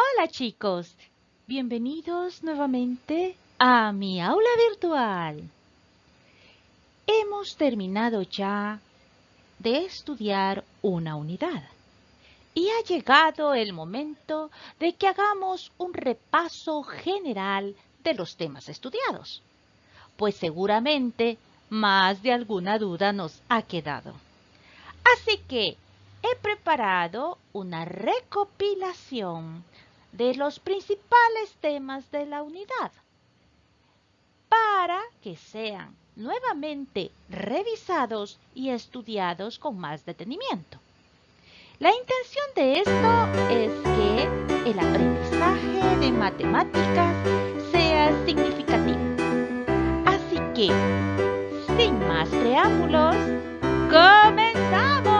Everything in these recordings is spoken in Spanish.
Hola chicos, bienvenidos nuevamente a mi aula virtual. Hemos terminado ya de estudiar una unidad y ha llegado el momento de que hagamos un repaso general de los temas estudiados, pues seguramente más de alguna duda nos ha quedado. Así que he preparado una recopilación de los principales temas de la unidad para que sean nuevamente revisados y estudiados con más detenimiento. La intención de esto es que el aprendizaje de matemáticas sea significativo. Así que, sin más preámbulos, ¡comenzamos!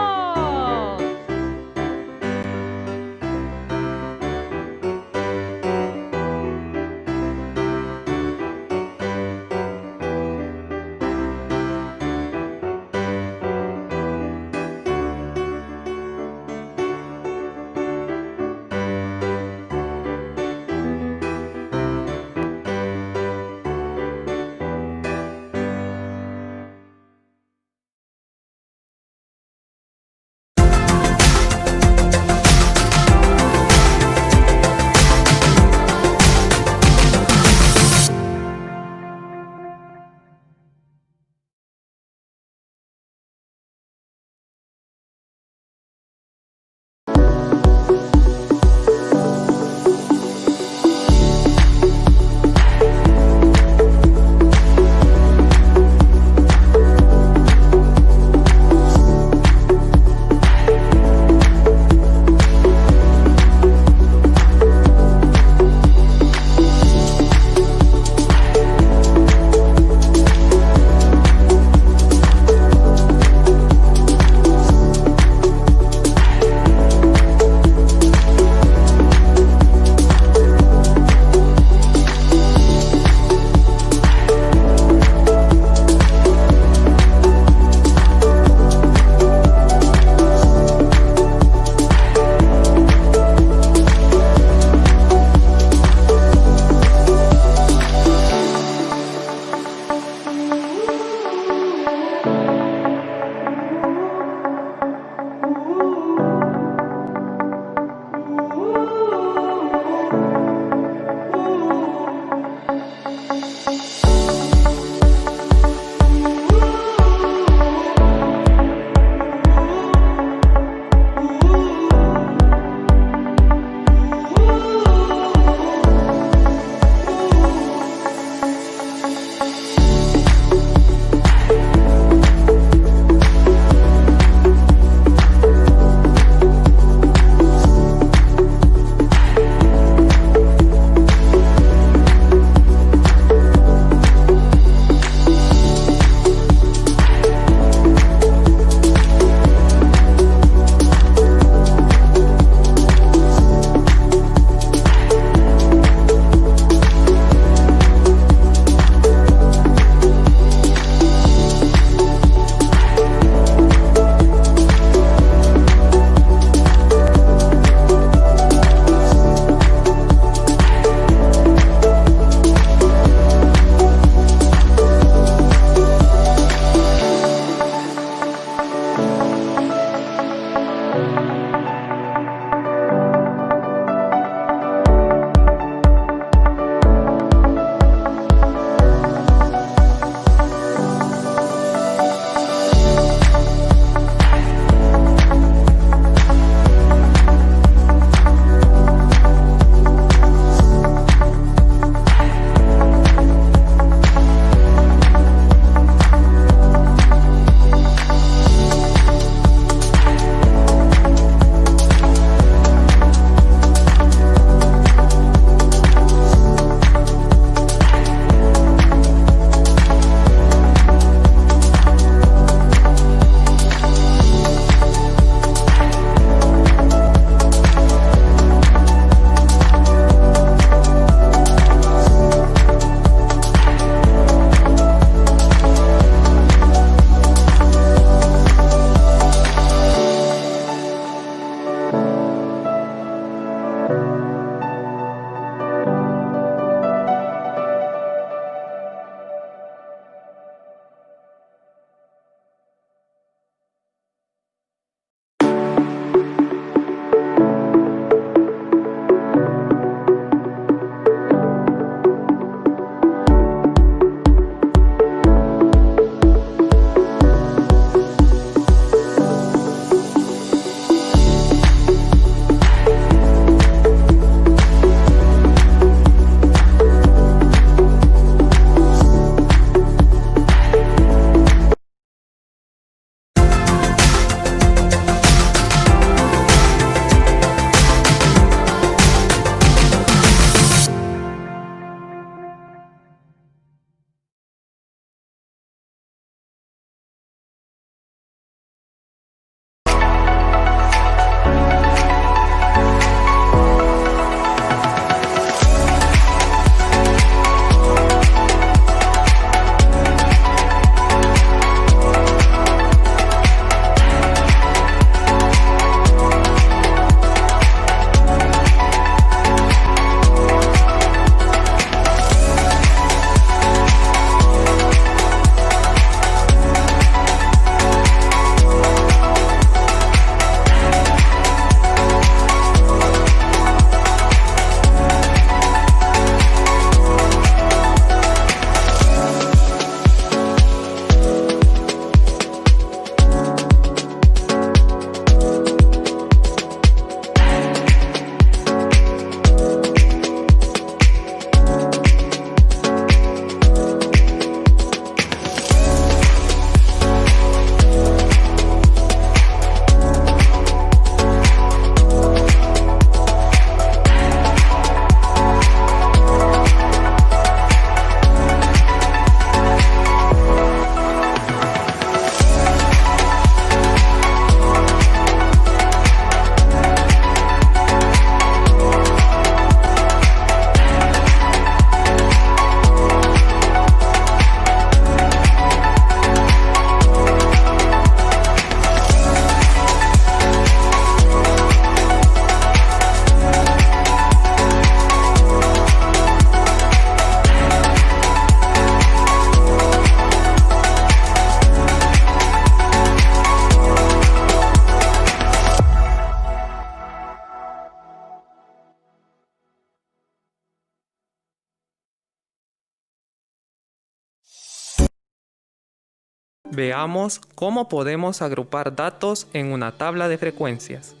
Veamos cómo podemos agrupar datos en una tabla de frecuencias.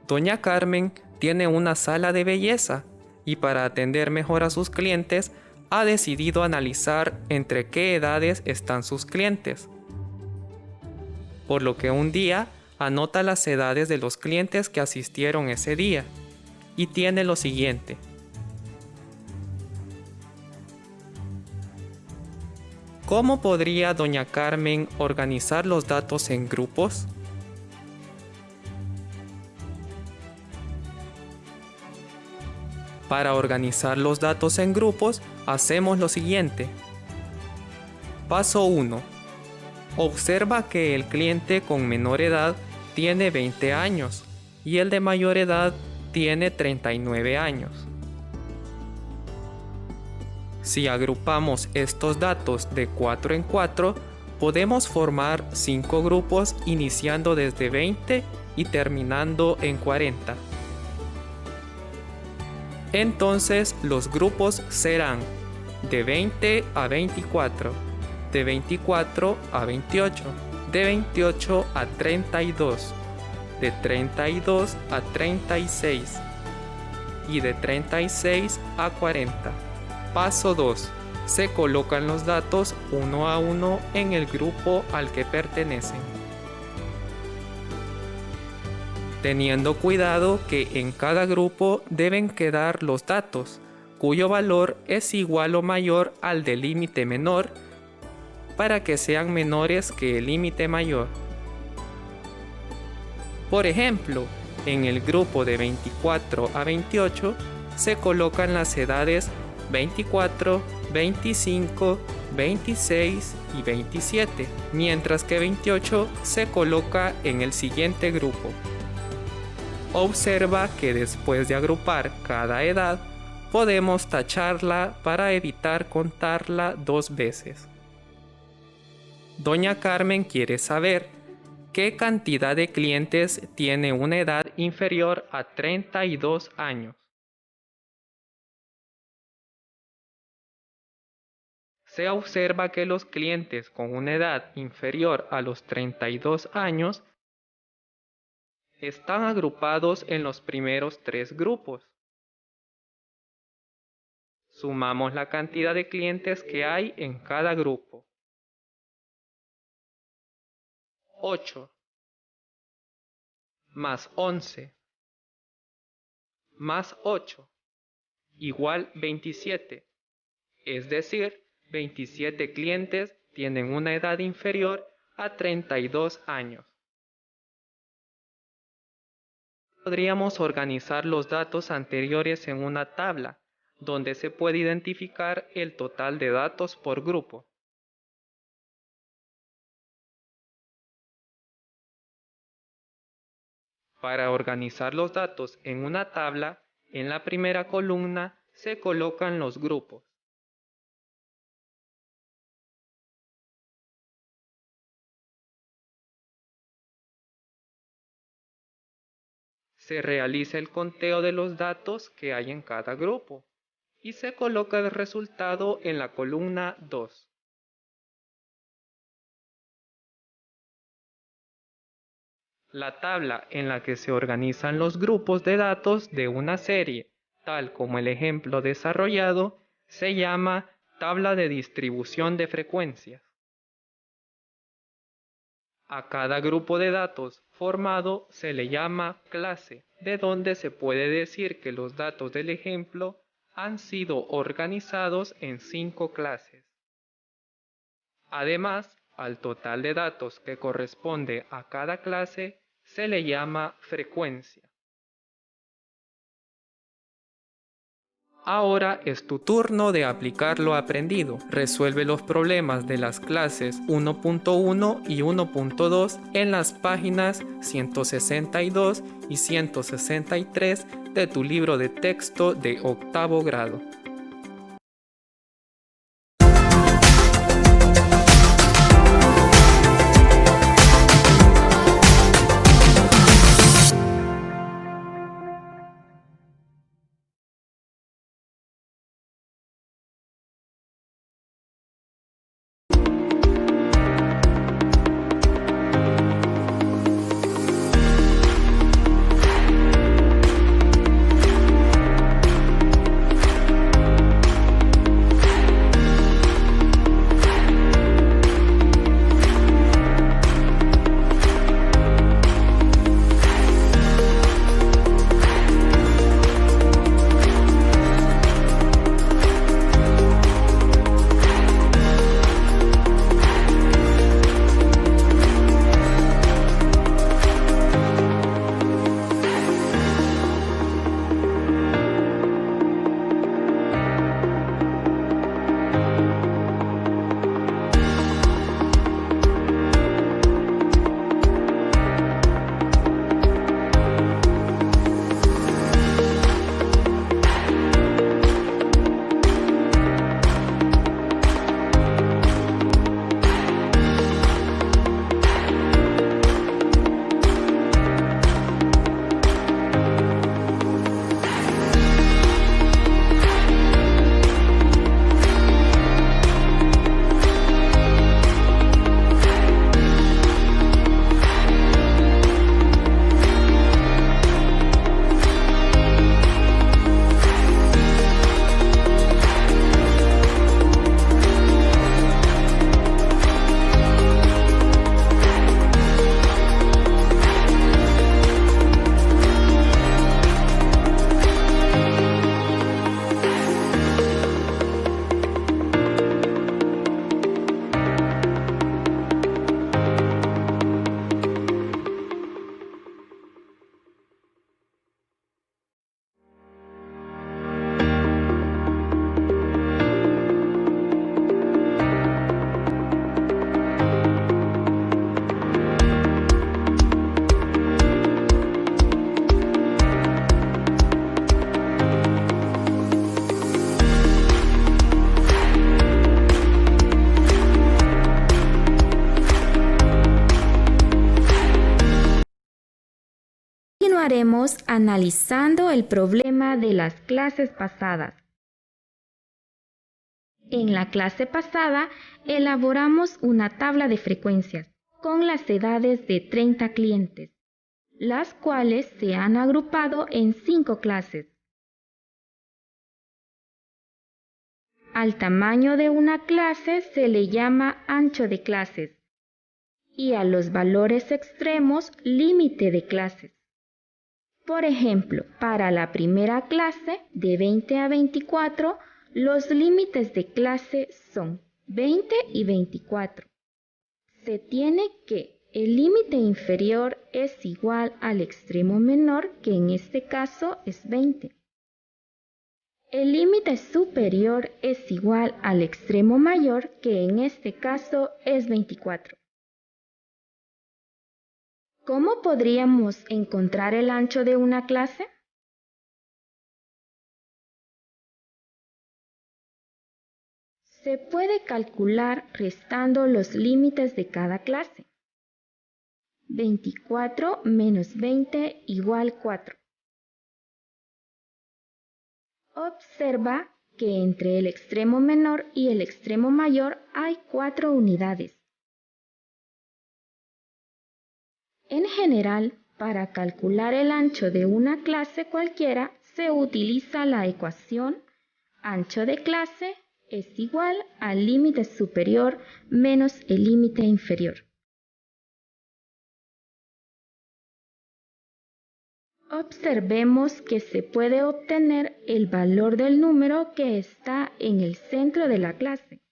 Doña Carmen tiene una sala de belleza y para atender mejor a sus clientes ha decidido analizar entre qué edades están sus clientes. Por lo que un día anota las edades de los clientes que asistieron ese día y tiene lo siguiente. ¿Cómo podría doña Carmen organizar los datos en grupos? Para organizar los datos en grupos, hacemos lo siguiente. Paso 1. Observa que el cliente con menor edad tiene 20 años y el de mayor edad tiene 39 años. Si agrupamos estos datos de 4 en 4, podemos formar 5 grupos iniciando desde 20 y terminando en 40. Entonces los grupos serán de 20 a 24, de 24 a 28, de 28 a 32, de 32 a 36 y de 36 a 40. Paso 2. Se colocan los datos uno a uno en el grupo al que pertenecen, teniendo cuidado que en cada grupo deben quedar los datos cuyo valor es igual o mayor al del límite menor para que sean menores que el límite mayor. Por ejemplo, en el grupo de 24 a 28 se colocan las edades 24, 25, 26 y 27, mientras que 28 se coloca en el siguiente grupo. Observa que después de agrupar cada edad, podemos tacharla para evitar contarla dos veces. Doña Carmen quiere saber qué cantidad de clientes tiene una edad inferior a 32 años. Se observa que los clientes con una edad inferior a los 32 años están agrupados en los primeros 3 grupos. Sumamos la cantidad de clientes que hay en cada grupo. 8 más 11 más 8 igual 27. Es decir, 27 clientes tienen una edad inferior a 32 años. Podríamos organizar los datos anteriores en una tabla, donde se puede identificar el total de datos por grupo. Para organizar los datos en una tabla, en la primera columna se colocan los grupos. Se realiza el conteo de los datos que hay en cada grupo y se coloca el resultado en la columna 2. La tabla en la que se organizan los grupos de datos de una serie, tal como el ejemplo desarrollado, se llama tabla de distribución de frecuencias. A cada grupo de datos formado se le llama clase, de donde se puede decir que los datos del ejemplo han sido organizados en 5 clases. Además, al total de datos que corresponde a cada clase se le llama frecuencia. Ahora es tu turno de aplicar lo aprendido. Resuelve los problemas de las clases 1.1 y 1.2 en las páginas 162 y 163 de tu libro de texto de octavo grado. Continuaremos analizando el problema de las clases pasadas. En la clase pasada elaboramos una tabla de frecuencias con las edades de 30 clientes, las cuales se han agrupado en 5 clases. Al tamaño de una clase se le llama ancho de clases y a los valores extremos límite de clases. Por ejemplo, para la primera clase, de 20 a 24, los límites de clase son 20 y 24. Se tiene que el límite inferior es igual al extremo menor, que en este caso es 20. El límite superior es igual al extremo mayor, que en este caso es 24. ¿Cómo podríamos encontrar el ancho de una clase? Se puede calcular restando los límites de cada clase. 24 menos 20 igual 4. Observa que entre el extremo menor y el extremo mayor hay 4 unidades. En general, para calcular el ancho de una clase cualquiera, se utiliza la ecuación ancho de clase es igual al límite superior menos el límite inferior. Observemos que se puede obtener el valor del número que está en el centro de la clase.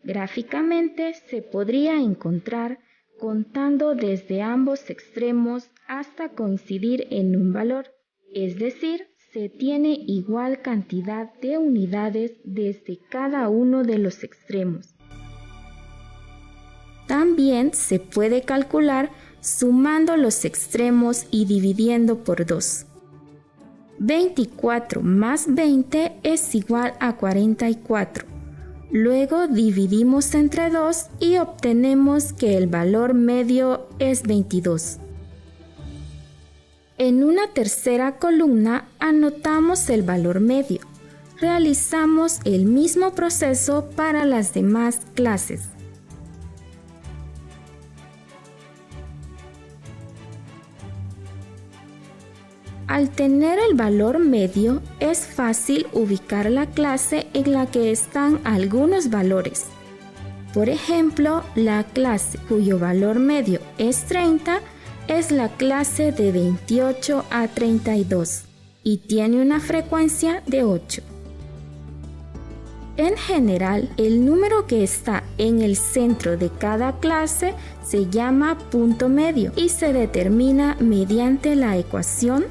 Gráficamente se podría encontrar contando desde ambos extremos hasta coincidir en un valor, es decir, se tiene igual cantidad de unidades desde cada uno de los extremos. También se puede calcular sumando los extremos y dividiendo por 2. 24 más 20 es igual a 44. Luego dividimos entre 2 y obtenemos que el valor medio es 22. En una tercera columna anotamos el valor medio. Realizamos el mismo proceso para las demás clases. Al tener el valor medio, es fácil ubicar la clase en la que están algunos valores. Por ejemplo, la clase cuyo valor medio es 30 es la clase de 28 a 32 y tiene una frecuencia de 8. En general, el número que está en el centro de cada clase se llama punto medio y se determina mediante la ecuación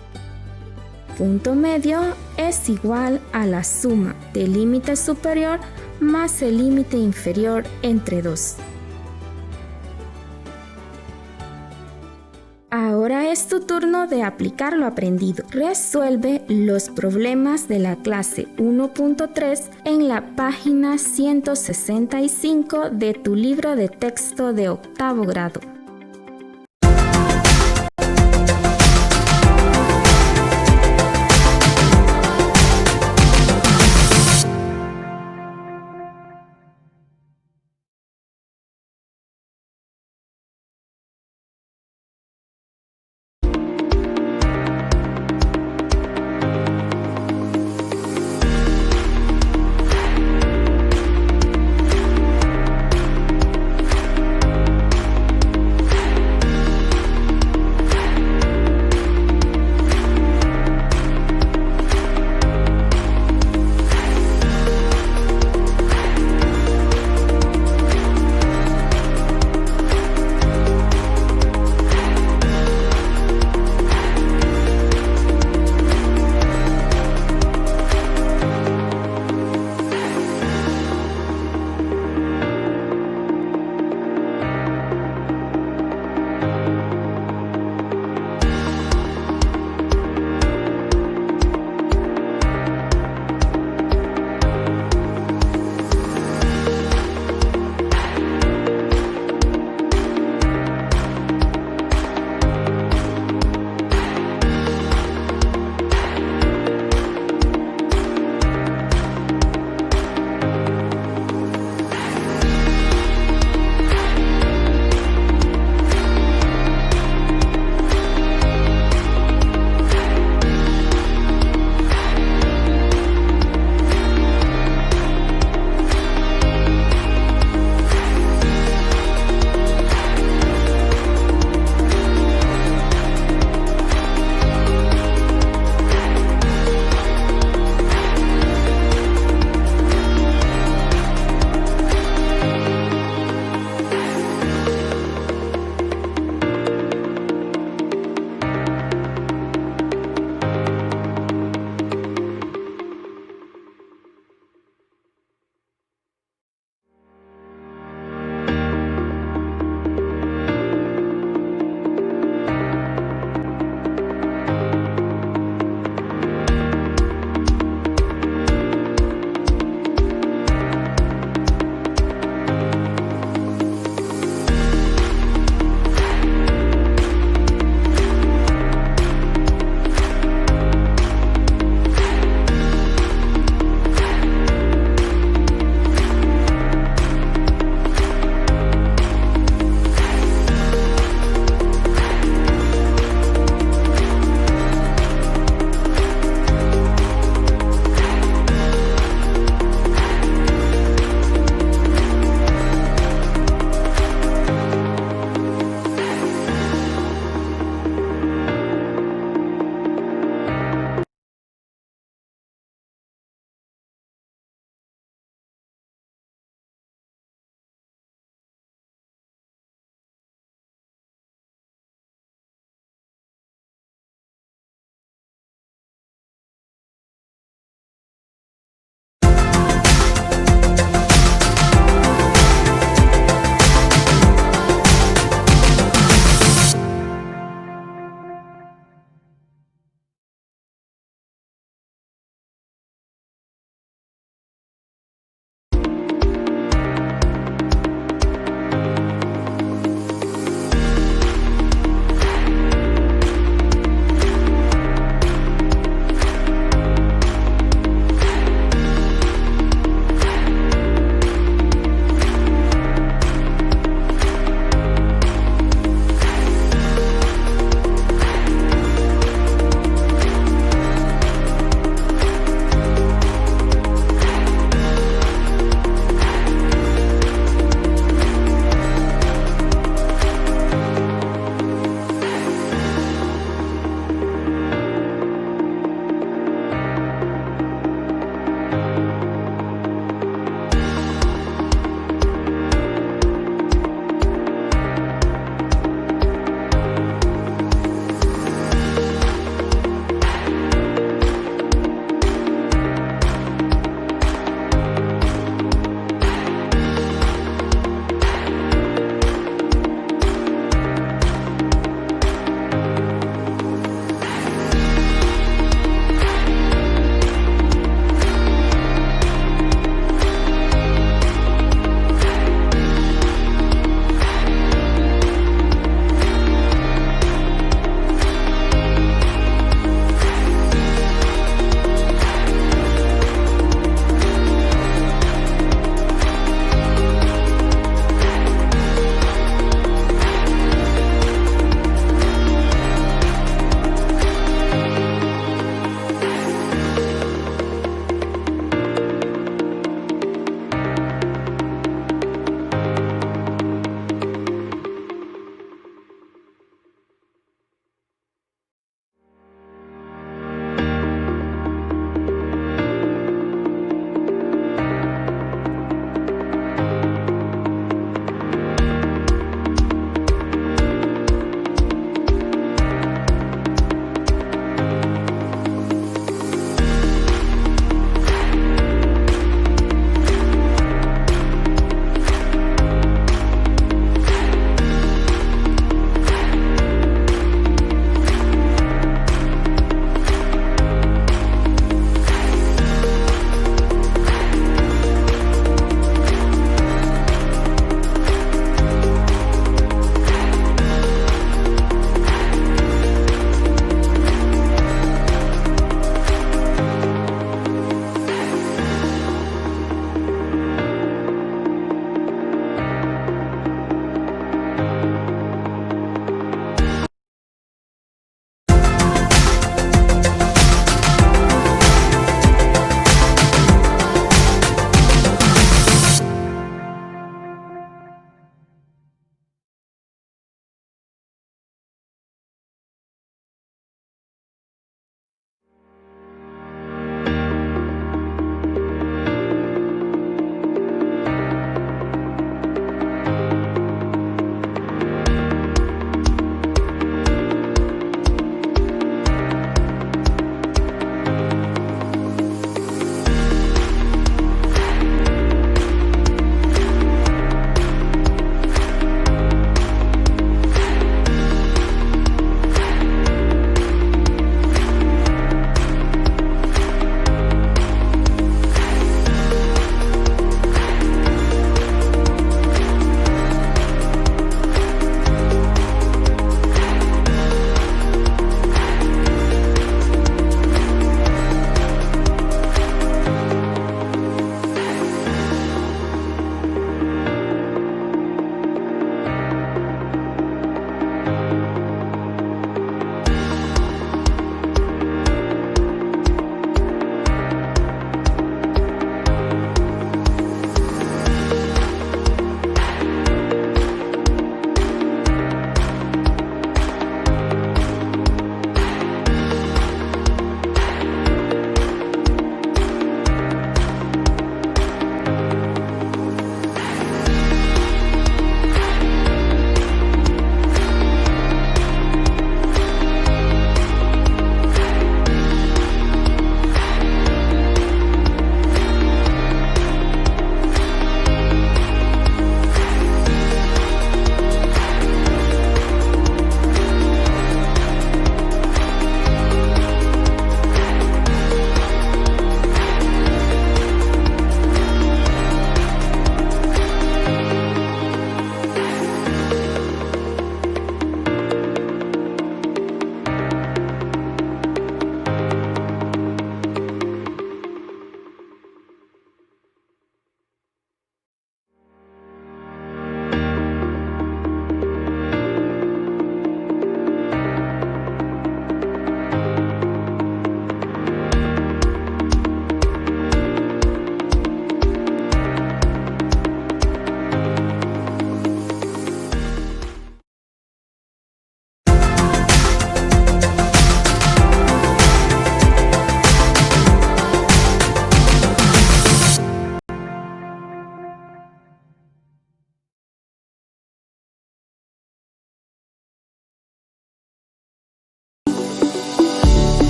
punto medio es igual a la suma del límite superior más el límite inferior entre 2. Ahora es tu turno de aplicar lo aprendido. Resuelve los problemas de la clase 1.3 en la página 165 de tu libro de texto de octavo grado.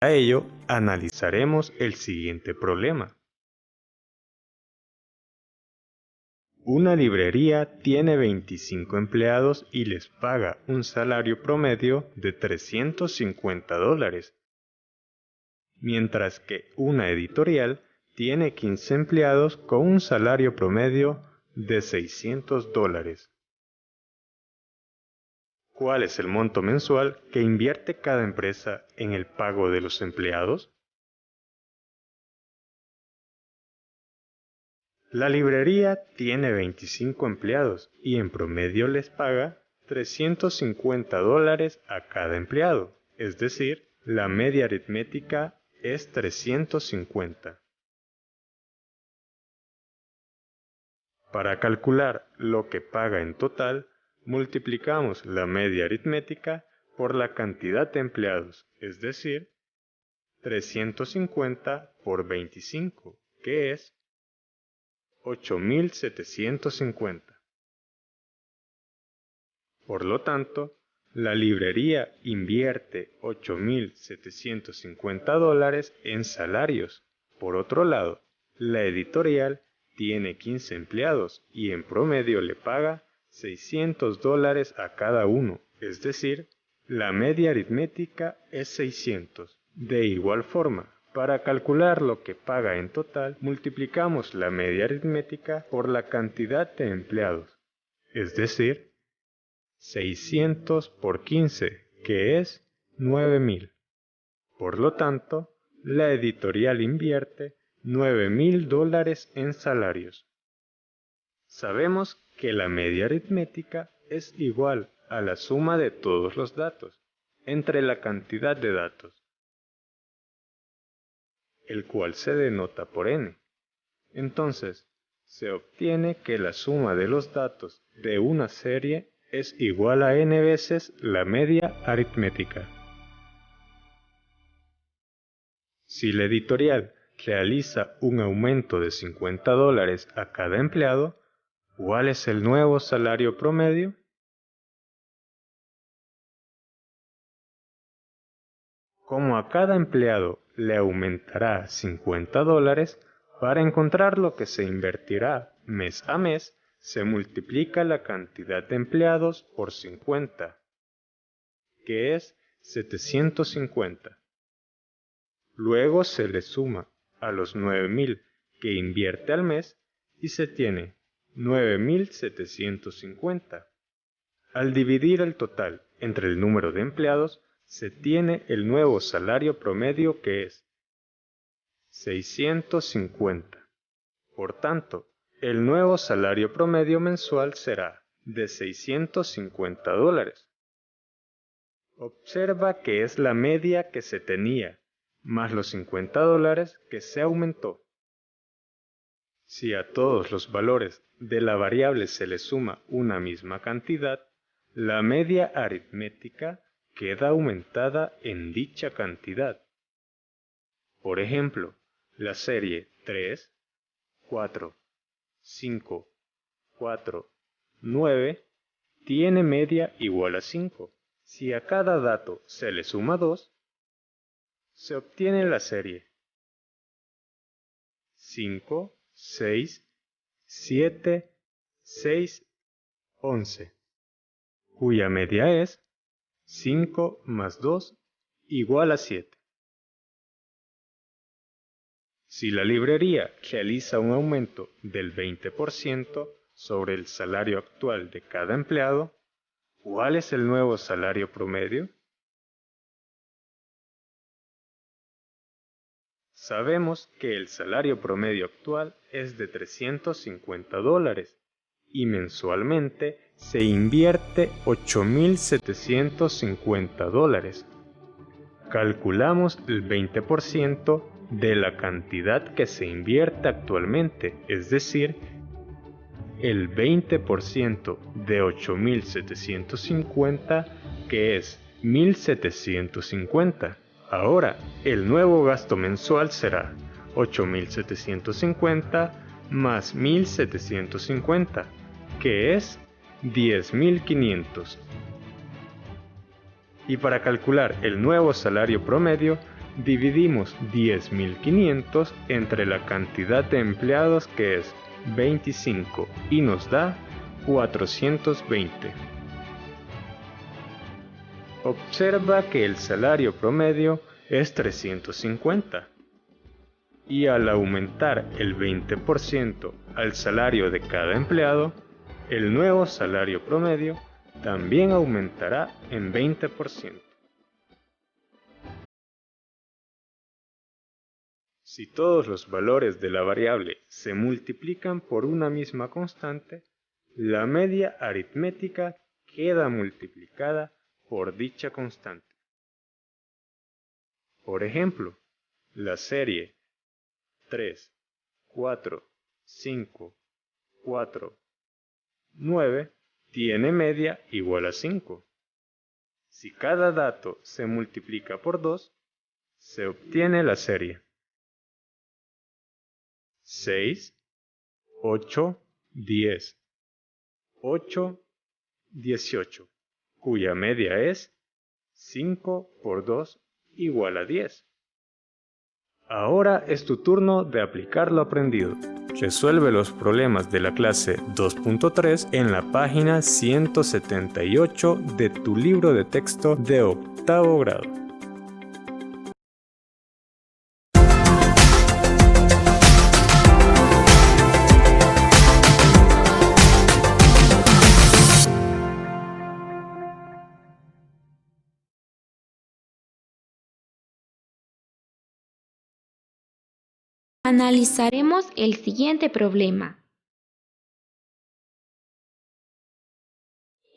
Para ello, analizaremos el siguiente problema. Una librería tiene 25 empleados y les paga un salario promedio de $350, mientras que una editorial tiene 15 empleados con un salario promedio de $600. ¿Cuál es el monto mensual que invierte cada empresa en el pago de los empleados? La librería tiene 25 empleados y en promedio les paga $350 a cada empleado, es decir, la media aritmética es 350. Para calcular lo que paga en total, multiplicamos la media aritmética por la cantidad de empleados, es decir, 350 por 25, que es 8.750. Por lo tanto, la librería invierte $8.750 en salarios. Por otro lado, la editorial tiene 15 empleados y en promedio le paga $600 a cada uno, es decir, la media aritmética es 600. De igual forma, para calcular lo que paga en total, multiplicamos la media aritmética por la cantidad de empleados, es decir, 600 por 15, que es 9.000. Por lo tanto, la editorial invierte $9.000 en salarios. Sabemos que la media aritmética es igual a la suma de todos los datos entre la cantidad de datos, el cual se denota por n. Entonces, se obtiene que la suma de los datos de una serie es igual a n veces la media aritmética. Si la editorial realiza un aumento de $50 a cada empleado, ¿cuál es el nuevo salario promedio? Como a cada empleado le aumentará $50, para encontrar lo que se invertirá mes a mes, se multiplica la cantidad de empleados por 50, que es 750. Luego se le suma a los 9.000 que invierte al mes y se tiene 9.750. Al dividir el total entre el número de empleados, se tiene el nuevo salario promedio, que es 650. Por tanto, el nuevo salario promedio mensual será de $650. Observa que es la media que se tenía, más los $50 que se aumentó. Si a todos los valores de la variable se le suma una misma cantidad, la media aritmética queda aumentada en dicha cantidad. Por ejemplo, la serie 3, 4, 5, 4, 9 tiene media igual a 5. Si a cada dato se le suma 2, se obtiene la serie 5, 6, 7, 6, 11, cuya media es 5 más 2 igual a 7. Si la librería realiza un aumento del 20% sobre el salario actual de cada empleado, ¿cuál es el nuevo salario promedio? Sabemos que el salario promedio actual es de $350 y mensualmente se invierte $8.750. Calculamos el 20% de la cantidad que se invierte actualmente, es decir, el 20% de 8.750, que es 1.750. Ahora, el nuevo gasto mensual será 8.750 más 1.750, que es 10.500. Y para calcular el nuevo salario promedio, Dividimos 10.500 entre la cantidad de empleados, que es 25, y nos da 420. Observa que el salario promedio es 350. Y al aumentar el 20% al salario de cada empleado, el nuevo salario promedio también aumentará en 20%. Si todos los valores de la variable se multiplican por una misma constante, la media aritmética queda multiplicada por dicha constante. Por ejemplo, la serie 3, 4, 5, 4, 9 tiene media igual a 5. Si cada dato se multiplica por 2, se obtiene la serie 6, 8, 10, 8, 18, cuya media es 5 por 2 igual a 10. Ahora es tu turno de aplicar lo aprendido. Resuelve los problemas de la clase 2.3 en la página 178 de tu libro de texto de octavo grado. Analizaremos el siguiente problema.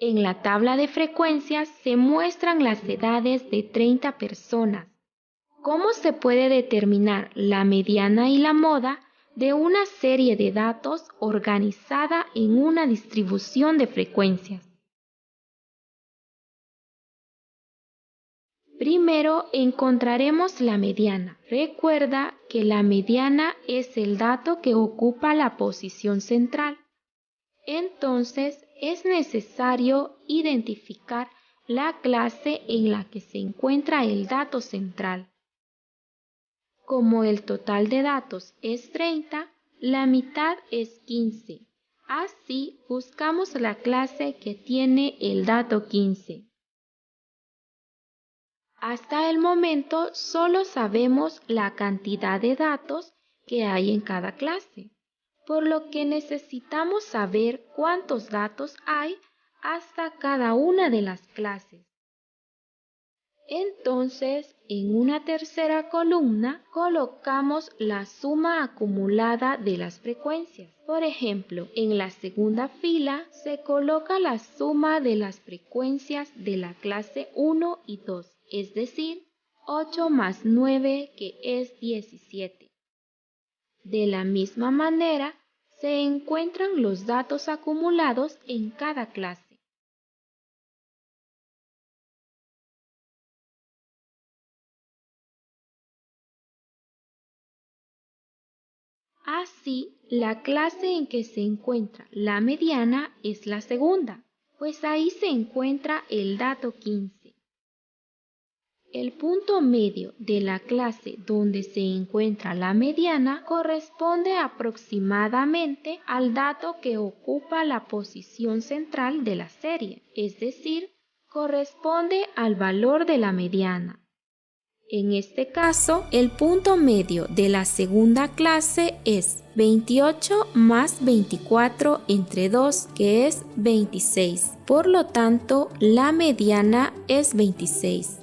En la tabla de frecuencias se muestran las edades de 30 personas. ¿Cómo se puede determinar la mediana y la moda de una serie de datos organizada en una distribución de frecuencias? Primero encontraremos la mediana. Recuerda que la mediana es el dato que ocupa la posición central. Entonces es necesario identificar la clase en la que se encuentra el dato central. Como el total de datos es 30, la mitad es 15. Así buscamos la clase que tiene el dato 15. Hasta el momento solo sabemos la cantidad de datos que hay en cada clase, por lo que necesitamos saber cuántos datos hay hasta cada una de las clases. Entonces, en una tercera columna colocamos la suma acumulada de las frecuencias. Por ejemplo, en la segunda fila se coloca la suma de las frecuencias de la clase 1 y 2. Es decir, 8 más 9, que es 17. De la misma manera, se encuentran los datos acumulados en cada clase. Así, la clase en que se encuentra la mediana es la segunda, pues ahí se encuentra el dato 15. El punto medio de la clase donde se encuentra la mediana corresponde aproximadamente al dato que ocupa la posición central de la serie, es decir, corresponde al valor de la mediana. En este caso, el punto medio de la segunda clase es 28 más 24 entre 2, que es 26. Por lo tanto, la mediana es 26.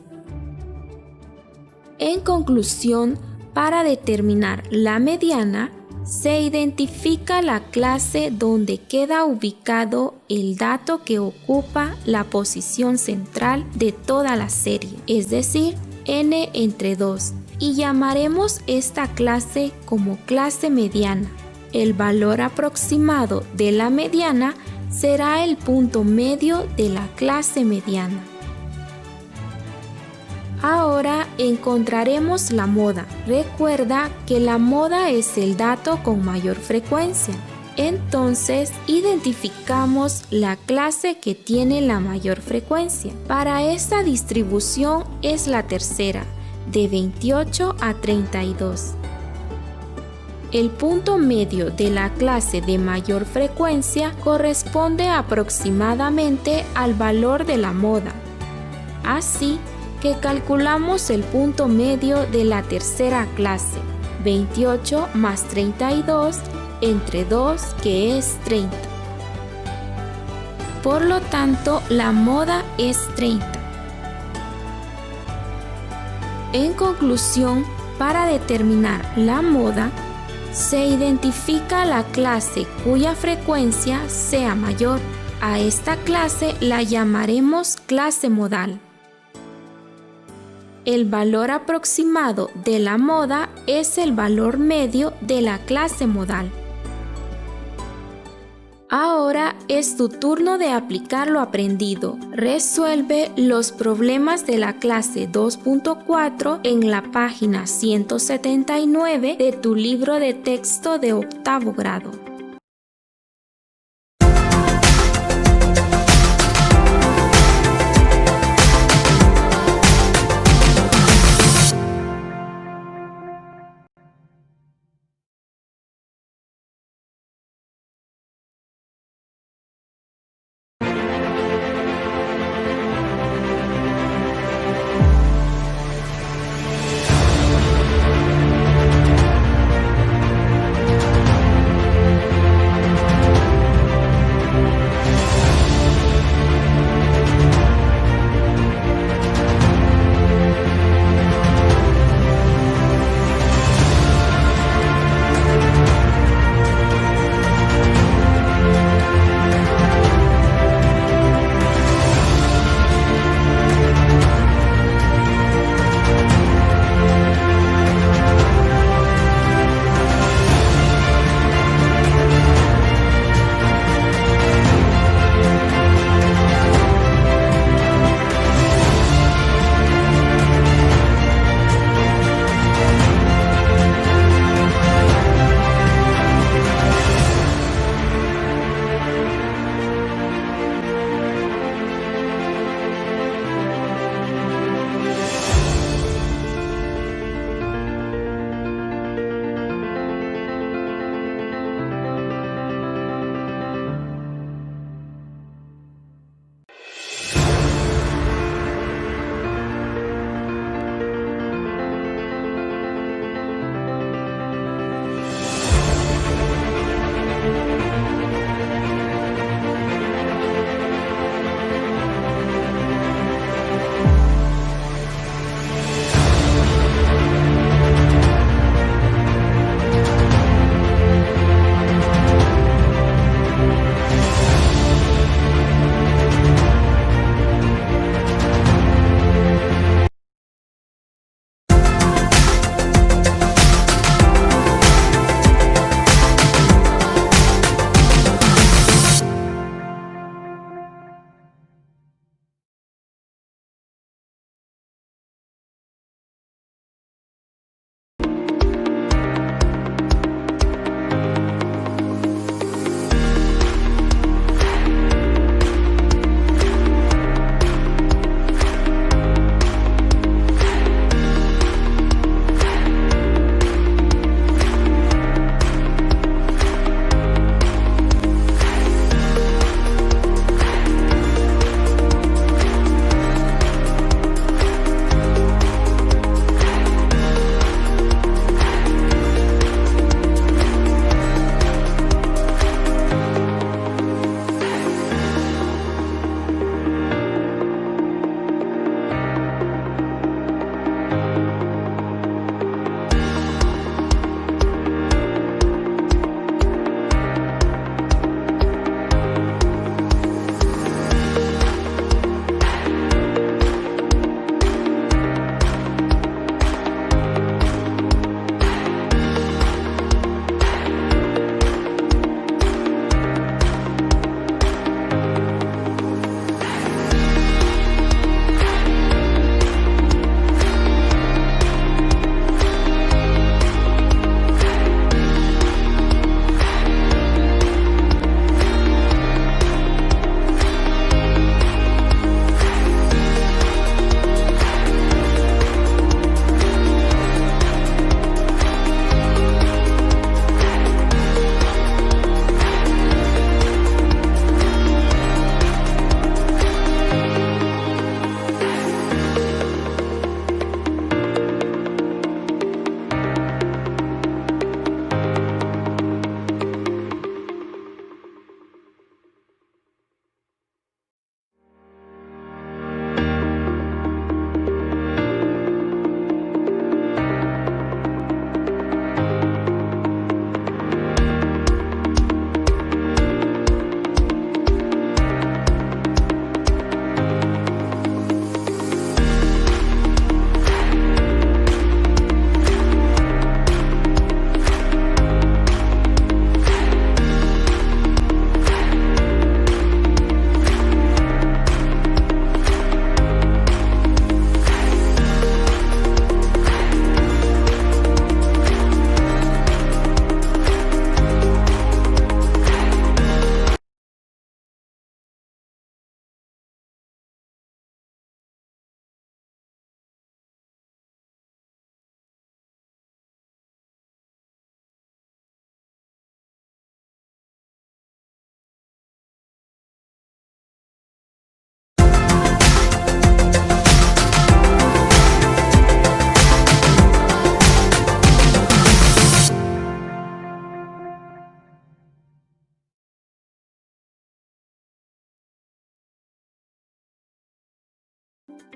En conclusión, para determinar la mediana, se identifica la clase donde queda ubicado el dato que ocupa la posición central de toda la serie, es decir, n entre 2, y llamaremos esta clase como clase mediana. El valor aproximado de la mediana será el punto medio de la clase mediana. Ahora encontraremos la moda. Recuerda que la moda es el dato con mayor frecuencia. Entonces, identificamos la clase que tiene la mayor frecuencia. Para esta distribución es la tercera, de 28 a 32. El punto medio de la clase de mayor frecuencia corresponde aproximadamente al valor de la moda. Así que calculamos el punto medio de la tercera clase, 28 más 32, entre 2, que es 30. Por lo tanto, la moda es 30. En conclusión, para determinar la moda, se identifica la clase cuya frecuencia sea mayor. A esta clase la llamaremos clase modal. El valor aproximado de la moda es el valor medio de la clase modal. Ahora es tu turno de aplicar lo aprendido. Resuelve los problemas de la clase 2.4 en la página 179 de tu libro de texto de octavo grado.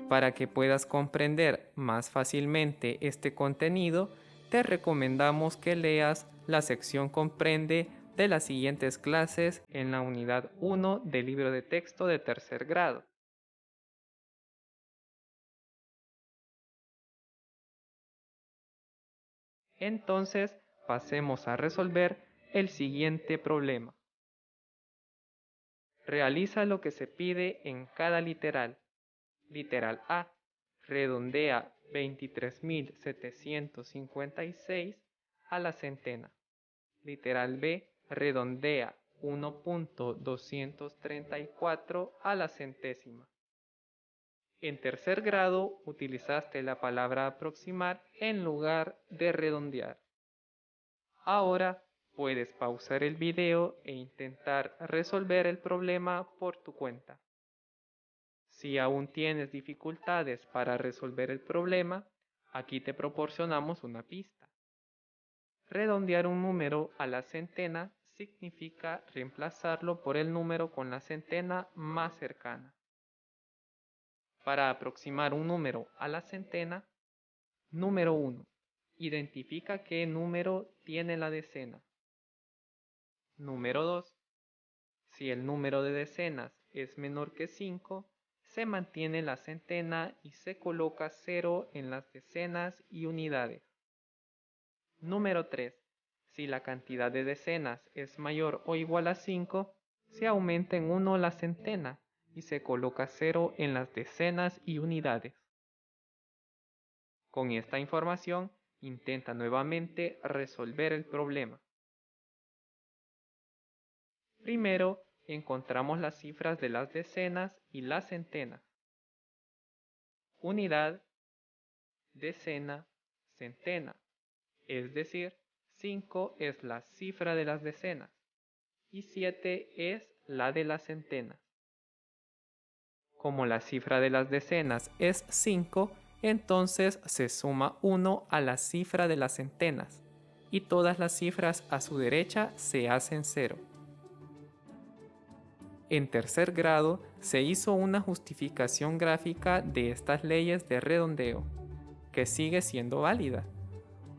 Para que puedas comprender más fácilmente este contenido, te recomendamos que leas la sección Comprende de las siguientes clases en la unidad 1 del libro de texto de tercer grado. Entonces, pasemos a resolver el siguiente problema. Realiza lo que se pide en cada literal. Literal A, redondea 23.756 a la centena. Literal B, redondea 1.234 a la centésima. En tercer grado utilizaste la palabra aproximar en lugar de redondear. Ahora puedes pausar el video e intentar resolver el problema por tu cuenta. Si aún tienes dificultades para resolver el problema, aquí te proporcionamos una pista. Redondear un número a la centena significa reemplazarlo por el número con la centena más cercana. Para aproximar un número a la centena, número 1. Identifica qué número tiene la decena. Número 2. Si el número de decenas es menor que 5, se mantiene la centena y se coloca 0 en las decenas y unidades. Número 3. Si la cantidad de decenas es mayor o igual a 5, se aumenta en 1 la centena y se coloca 0 en las decenas y unidades. Con esta información, intenta nuevamente resolver el problema. Primero, encontramos las cifras de las decenas y las centenas. Unidad, decena, centena. Es decir, 5 es la cifra de las decenas y 7 es la de las centenas. Como la cifra de las decenas es 5, entonces se suma 1 a la cifra de las centenas y todas las cifras a su derecha se hacen 0. En tercer grado se hizo una justificación gráfica de estas leyes de redondeo, que sigue siendo válida.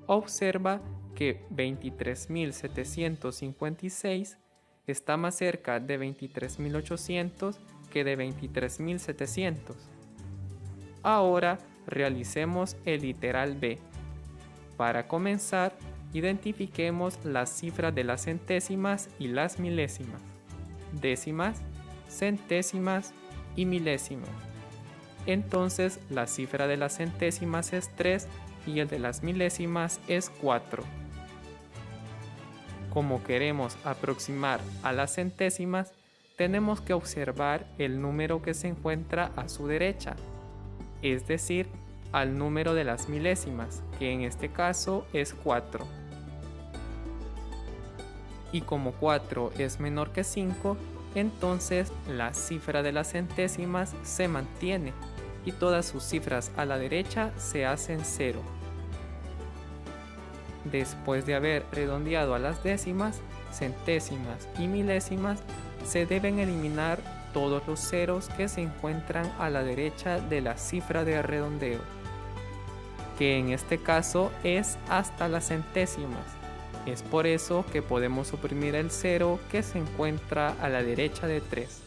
Observa que 23.756 está más cerca de 23.800 que de 23.700. Ahora realicemos el literal B. Para comenzar, identifiquemos las cifras de las centésimas y las milésimas, décimas, centésimas y milésimas. Entonces la cifra de las centésimas es 3 y el de las milésimas es 4. Como queremos aproximar a las centésimas, tenemos que observar el número que se encuentra a su derecha, es decir, al número de las milésimas, que en este caso es 4. Y como 4 es menor que 5, entonces la cifra de las centésimas se mantiene y todas sus cifras a la derecha se hacen 0. Después de haber redondeado a las décimas, centésimas y milésimas, se deben eliminar todos los ceros que se encuentran a la derecha de la cifra de redondeo, que en este caso es hasta las centésimas. Es por eso que podemos suprimir el 0 que se encuentra a la derecha de 3.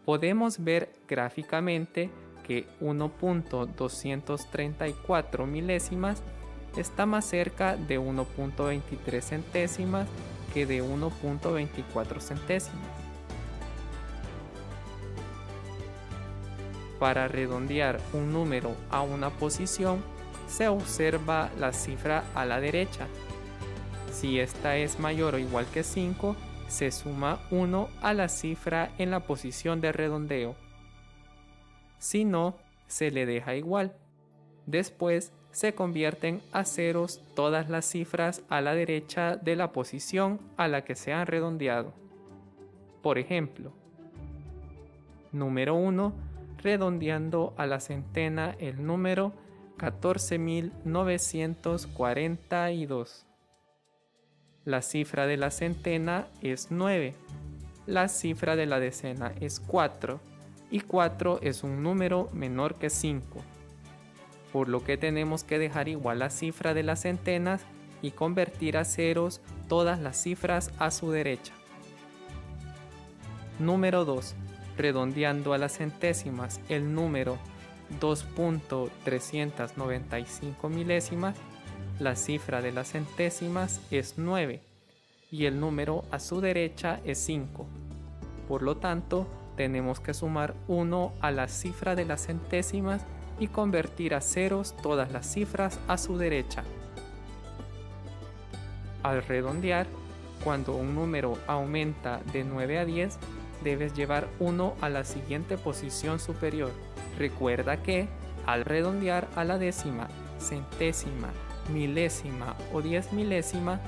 Podemos ver gráficamente que 1.234 milésimas está más cerca de 1.23 centésimas que de 1.24 centésimas. Para redondear un número a una posición, se observa la cifra a la derecha. Si esta es mayor o igual que 5, se suma 1 a la cifra en la posición de redondeo. Si no, se le deja igual. Después se convierten a ceros todas las cifras a la derecha de la posición a la que se han redondeado. Por ejemplo, número 1, redondeando a la centena el número 14.942. La cifra de la centena es 9. la cifra de la decena es 4 y 4 es un número menor que 5, por lo que tenemos que dejar igual la cifra de las centenas y convertir a ceros todas las cifras a su derecha. Número 2. Redondeando a las centésimas el número 2.395 milésimas, la cifra de las centésimas es 9 y el número a su derecha es 5. Por lo tanto, tenemos que sumar 1 a la cifra de las centésimas y convertir a ceros todas las cifras a su derecha. Al redondear, cuando un número aumenta de 9 a 10, debes llevar 1 a la siguiente posición superior. Recuerda que, al redondear a la décima, centésima, milésima o 10 milésima,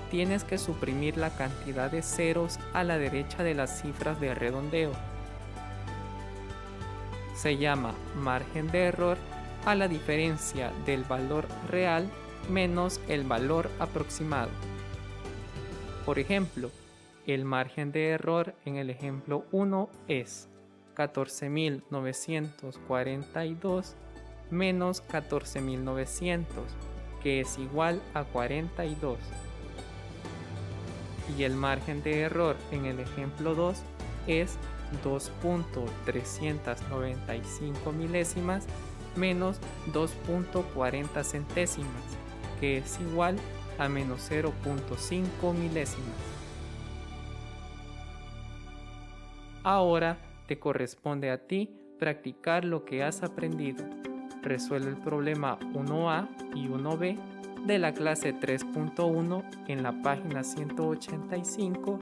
tienes que suprimir la cantidad de ceros a la derecha de las cifras de redondeo. Se llama margen de error a la diferencia del valor real menos el valor aproximado. Por ejemplo, el margen de error en el ejemplo 1 es 14.942 menos 14.900, que es igual a 42. Y el margen de error en el ejemplo 2 es 2.395 milésimas menos 2.40 centésimas, que es igual a menos 0.5 milésimas. Ahora te corresponde a ti practicar lo que has aprendido. Resuelve el problema 1A y 1B de la clase 3.1 en la página 185